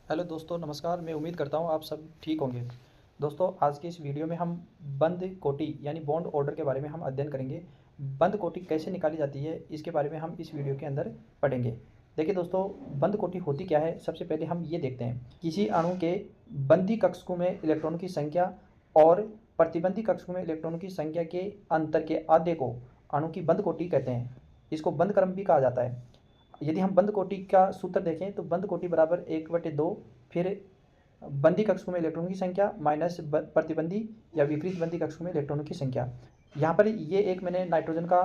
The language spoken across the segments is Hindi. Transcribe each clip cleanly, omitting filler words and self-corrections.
हेलो दोस्तों, नमस्कार। मैं उम्मीद करता हूँ आप सब ठीक होंगे। दोस्तों, आज की इस वीडियो में हम बंद कोटि यानी बॉन्ड ऑर्डर के बारे में हम अध्ययन करेंगे। बंद कोटि कैसे निकाली जाती है, इसके बारे में हम इस वीडियो के अंदर पढ़ेंगे। देखिए दोस्तों, बंद कोटि होती क्या है, सबसे पहले हम ये देखते हैं। किसी अणु के बंदी कक्षकों में इलेक्ट्रॉनों की संख्या और प्रतिबंधी कक्षकों में इलेक्ट्रॉनों की संख्या के अंतर के आधे को अणु की बंद कोटि कहते हैं। इसको बंद क्रम भी कहा जाता है। यदि हम बंद कोटि का सूत्र देखें तो बंद कोटि बराबर 1/2, फिर बंदी कक्षकों में इलेक्ट्रॉनों की संख्या माइनस प्रतिबंधी या विपरीत बंदी कक्षकों में इलेक्ट्रॉनों की संख्या। यहाँ पर ये एक मैंने नाइट्रोजन का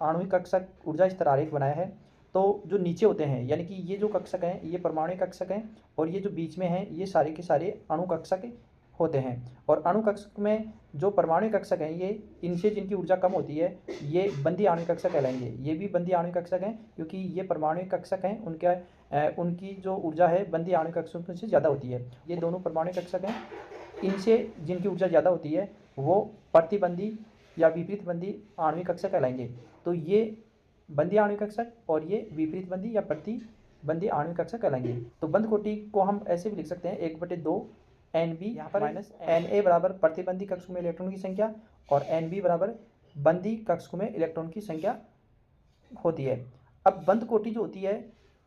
आणविक कक्षक ऊर्जा स्तर आरेख बनाया है। तो जो नीचे होते हैं यानी कि ये जो कक्षक हैं ये परमाणु कक्षक हैं, और ये जो बीच में हैं ये सारे के सारे अणु कक्षक होते हैं। और अणु कक्षक में जो परमाणु कक्षक हैं ये इनसे जिनकी ऊर्जा कम होती है ये बंदी आणविक कक्षक कहलाएंगे। ये भी बंदी आणविक कक्षक हैं क्योंकि ये परमाणु कक्षक हैं, उनकी जो ऊर्जा है बंदी आणविक कक्षकों से ज़्यादा होती है। ये दोनों परमाणु कक्षक हैं, इनसे जिनकी ऊर्जा ज़्यादा होती है वो प्रतिबंधी या विपरीत बंदी आणविक कक्षक कहलाएंगे। तो ये बंदी आणविक कक्षक और ये विपरीत बंदी या प्रतिबंदी आणविक कक्षक कहलाएंगे। तो बंद कोटि को हम ऐसे भी लिख सकते हैं 1/2 एन बी यहाँ पर माइनस एन ए बराबर प्रतिबंधी कक्षकों में इलेक्ट्रॉन की संख्या और एन बी बराबर बंदी कक्षकों में इलेक्ट्रॉन की संख्या होती है। अब बंद कोटि जो होती है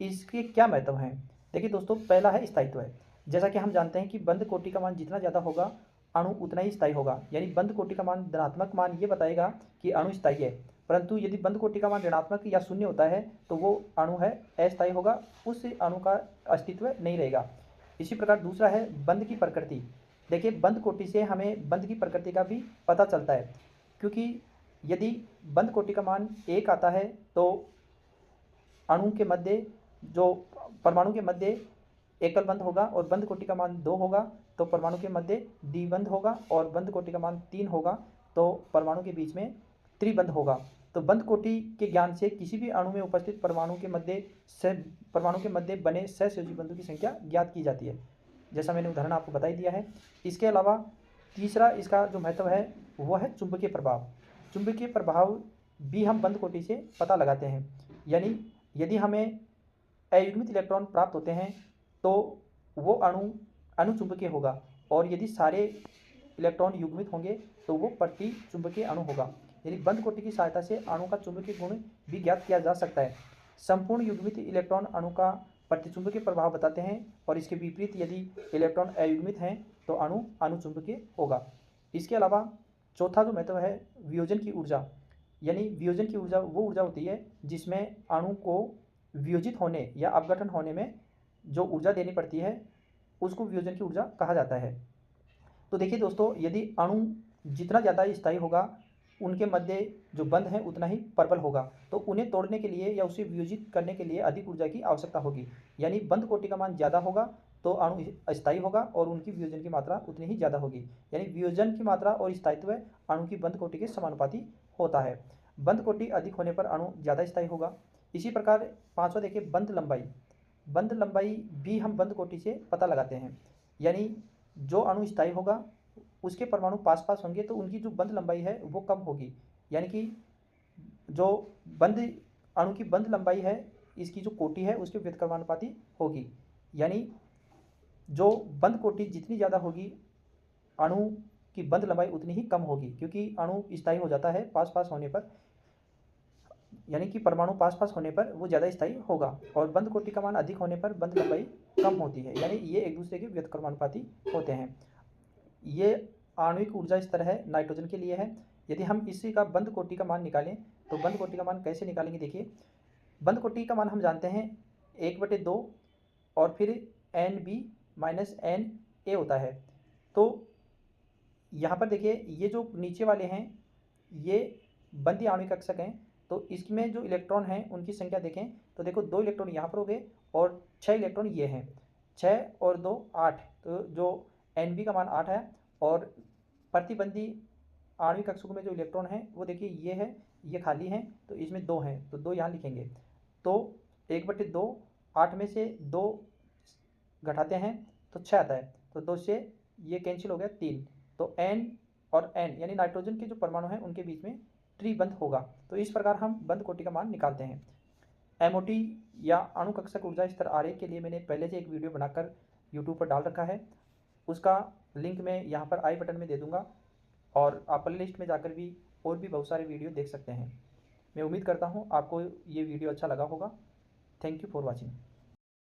इसके क्या महत्व हैं। देखिए दोस्तों, पहला है स्थायित्व है। जैसा कि हम जानते हैं कि बंद कोटि का मान जितना ज़्यादा होगा अणु उतना ही स्थायी होगा। यानी बंद कोटि का मान धनात्मक मान ये बताएगा कि अणु स्थायी है, परंतु यदि बंद कोटि का मान ऋणात्मक या शून्य होता है तो वो अणु है अस्थायी होगा, उस अणु का अस्तित्व नहीं रहेगा। इसी प्रकार दूसरा है बंद की प्रकृति। देखिए, बंद कोटि से हमें बंद की प्रकृति का भी पता चलता है, क्योंकि यदि बंद कोटि का मान 1 आता है तो अणु के मध्य जो परमाणु के मध्य एकल बंध होगा, और बंद कोटि का मान 2 होगा तो परमाणु के मध्य द्विबंध होगा, और बंद कोटि का मान 3 होगा तो परमाणु के बीच में त्रिबंध होगा। तो बंद कोटि के ज्ञान से किसी भी अणु में उपस्थित परमाणु के मध्य बने सहसंयोजी बंधों की संख्या ज्ञात की जाती है, जैसा मैंने उदाहरण आपको बता ही दिया है। इसके अलावा तीसरा इसका जो महत्व है वो है चुंबकीय प्रभाव। चुंबकीय प्रभाव भी हम बंद कोटि से पता लगाते हैं। यानी यदि हमें अयुग्मित इलेक्ट्रॉन प्राप्त होते हैं तो वो अणु अनुचुंबकीय होगा, और यदि सारे इलेक्ट्रॉन युग्मित होंगे तो वो प्रतिचुंबकीय अणु होगा। यानी बंद कोटि की सहायता से अणु का चुंबकीय गुण भी ज्ञात किया जा सकता है। संपूर्ण युग्मित इलेक्ट्रॉन अणु का प्रतिचुंबकीय प्रभाव बताते हैं, और इसके विपरीत यदि इलेक्ट्रॉन अयुग्मित हैं तो अणु अनुचुंबकीय होगा। इसके अलावा चौथा जो महत्व है वियोजन की ऊर्जा। यानी वियोजन की ऊर्जा वो ऊर्जा होती है जिसमें अणु को वियोजित होने या अपघटन होने में जो ऊर्जा देनी पड़ती है उसको वियोजन की ऊर्जा कहा जाता है। तो देखिए दोस्तों, यदि अणु जितना ज़्यादा स्थायी होगा उनके मध्य जो बंध है उतना ही प्रबल होगा, तो उन्हें तोड़ने के लिए या उसे वियोजित करने के लिए अधिक ऊर्जा की आवश्यकता होगी। यानी बंद कोटि का मान ज़्यादा होगा तो अणु अस्थायी होगा और उनकी वियोजन की मात्रा उतनी ही ज़्यादा होगी। यानी वियोजन की मात्रा और स्थायित्व अणु की बंद कोटि के समानुपाती होता है। बंद कोटि अधिक होने पर अणु ज़्यादा स्थायी होगा। इसी प्रकार पांचवा देखिए बंद लंबाई। बंद लंबाई भी हम बंद कोटि से पता लगाते हैं। यानी जो अणु स्थायी होगा उसके परमाणु पास पास होंगे तो उनकी जो बंद लंबाई है वो कम होगी। यानी कि जो बंद अणु की बंद लंबाई है इसकी जो कोटि है उसके व्युत्क्रमानुपाती होगी। यानी जो बंद कोटि जितनी ज़्यादा होगी अणु की बंद लंबाई उतनी ही कम होगी, क्योंकि अणु स्थायी हो जाता है पास पास होने पर। यानी कि परमाणु पास पास होने पर वो ज़्यादा स्थायी होगा, और बंद कोटि का मान अधिक होने पर बंद लंबाई कम होती है। यानी ये एक दूसरे के व्युत्क्रमानुपाती होते हैं। ये आणविक ऊर्जा स्तर है, नाइट्रोजन के लिए है। यदि हम इसी का बंद कोटि का मान निकालें तो बंद कोटि का मान कैसे निकालेंगे। देखिए, बंद कोटि का मान हम जानते हैं 1/2 और फिर N B minus N A होता है। तो यहाँ पर देखिए ये जो नीचे वाले हैं ये बंदी आणविक कक्षक हैं, तो इसमें जो इलेक्ट्रॉन हैं उनकी संख्या देखें तो देखो 2 इलेक्ट्रॉन यहाँ पर हो गए और 6 इलेक्ट्रॉन ये हैं। 6 और 2 8, तो जो एन बी का मान 8 है। और प्रतिबंधी आणविक कक्षकों में जो इलेक्ट्रॉन है वो देखिए ये है, ये खाली हैं तो इसमें 2 हैं तो 2 यहाँ लिखेंगे। तो 1/2, 8 में से 2 घटाते हैं तो 6 आता है, तो 2 से ये कैंसिल हो गया 3। तो एन और एन यानी नाइट्रोजन के जो परमाणु हैं उनके बीच में त्रिबंध होगा। तो इस प्रकार हम बंद कोटि का मान निकालते हैं। एमओटी या अणु कक्षक ऊर्जा स्तर आरेख के लिए मैंने पहले से एक वीडियो बनाकर यूट्यूब पर डाल रखा है, उसका लिंक मैं यहाँ पर आई बटन में दे दूँगा और आप प्ले लिस्ट में जाकर भी और भी बहुत सारे वीडियो देख सकते हैं। मैं उम्मीद करता हूँ आपको ये वीडियो अच्छा लगा होगा। Thank you for watching.